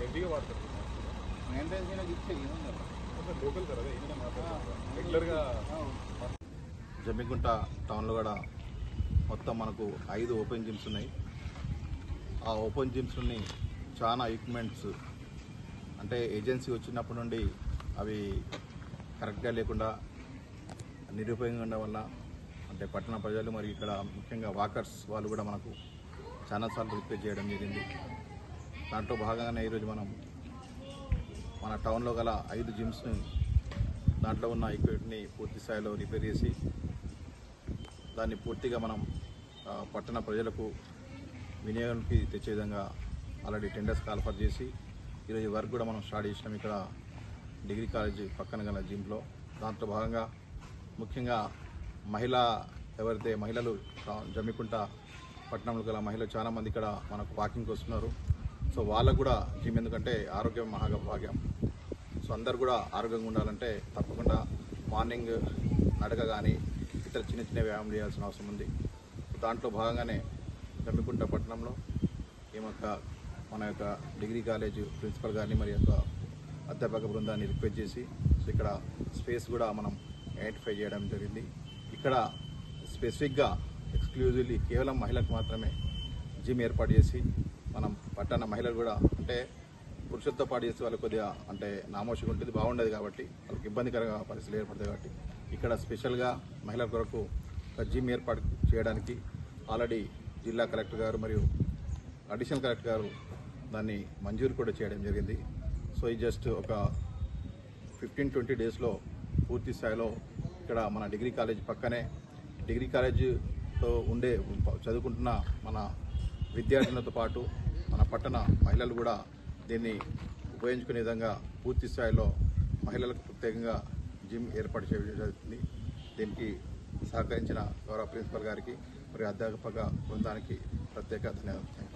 హెవీగా వాడతారు లోకల్ కదా రెగ్యులర్గా. జమ్మిగుంట టౌన్లో కూడా మొత్తం మనకు 5 ఓపెన్ జిమ్స్ ఉన్నాయి. ఆ ఓపెన్ జిమ్స్ని చాలా ఎక్విప్మెంట్స్ అంటే ఏజెన్సీ వచ్చినప్పటి నుండి అవి కరెక్ట్గా లేకుండా నిరుపయోగంగా ఉండడం వల్ల అంటే పట్టణ ప్రజలు మరియు ఇక్కడ ముఖ్యంగా వాకర్స్ వాళ్ళు కూడా మనకు చాలాసార్లు రిపేర్ చేయడం జరిగింది. దాంట్లో భాగంగానే ఈరోజు మనం మన టౌన్లో గల 5 జిమ్స్ని దాంట్లో ఉన్న ఎక్విప్మెంట్ని పూర్తి స్థాయిలో రిపేర్ చేసి దాన్ని పూర్తిగా మనం పట్టణ ప్రజలకు వినియోగానికి తెచ్చే విధంగా ఆల్రెడీ టెండర్స్ కాల్ఫర్ చేసి ఈరోజు వర్క్ కూడా మనం స్టార్ట్ చేసినాం ఇక్కడ డిగ్రీ కాలేజ్ పక్కన గల జిమ్లో. దాంట్లో భాగంగా ముఖ్యంగా ఎవరైతే మహిళలు జమ్మికుంట పట్టణంలో గల మహిళలు చాలామంది ఇక్కడ మనకు వాకింగ్కి వస్తున్నారు. సో వాళ్ళకు కూడా జిమ్ ఎందుకంటే ఆరోగ్యం మహాభాగ్యం. సో అందరు కూడా ఆరోగ్యంగా ఉండాలంటే తప్పకుండా మార్నింగ్ నడక కానీ ఇతర చిన్న చిన్న వ్యాయామం చేయాల్సిన అవసరం ఉంది. దాంట్లో భాగంగానే జమ్మికుంట పట్టణంలో మన యొక్క డిగ్రీ కాలేజ్ ప్రిన్సిపల్ గారిని మరి యొక్క అధ్యాపక బృందాన్ని రిక్వెస్ట్ చేసి సో ఇక్కడ స్పేస్ కూడా మనం ఐడెంటిఫై చేయడం జరిగింది. ఇక్కడ స్పెసిఫిక్గా ఎక్స్క్లూజివ్లీ కేవలం మహిళలకు మాత్రమే జిమ్ ఏర్పాటు చేసి మనం పట్టణ మహిళలు కూడా అంటే పురుషులతో పాటు చేస్తే వాళ్ళకి కొద్దిగా అంటే నామోషిగా ఉంటుంది, బాగుండదు కాబట్టి వాళ్ళకి ఇబ్బందికరంగా పరిస్థితులు ఏర్పడతాయి. కాబట్టి ఇక్కడ స్పెషల్గా మహిళల కొరకు ఒక జిమ్ ఏర్పాటు చేయడానికి ఆల్రెడీ జిల్లా కలెక్టర్ గారు మరియు అడిషనల్ కలెక్టర్ గారు దాన్ని మంజూరు కూడా చేయడం జరిగింది. సో ఈ జస్ట్ ఒక 15-20 డేస్లో పూర్తి స్థాయిలో ఇక్కడ మన డిగ్రీ కాలేజ్ పక్కనే డిగ్రీ కాలేజ్తో చదువుకుంటున్న మన విద్యార్థులతో పాటు మన పట్టణ మహిళలు కూడా దీన్ని ఉపయోగించుకునే విధంగా పూర్తి స్థాయిలో మహిళలకు ప్రత్యేకంగా జిమ్ ఏర్పాటు చేయడం జరుగుతుంది. దీనికి సహకరించిన గౌరవ ప్రిన్సిపల్ గారికి మరియు అధ్యాపక బృందానికి ప్రత్యేక ధన్యవాదాలు.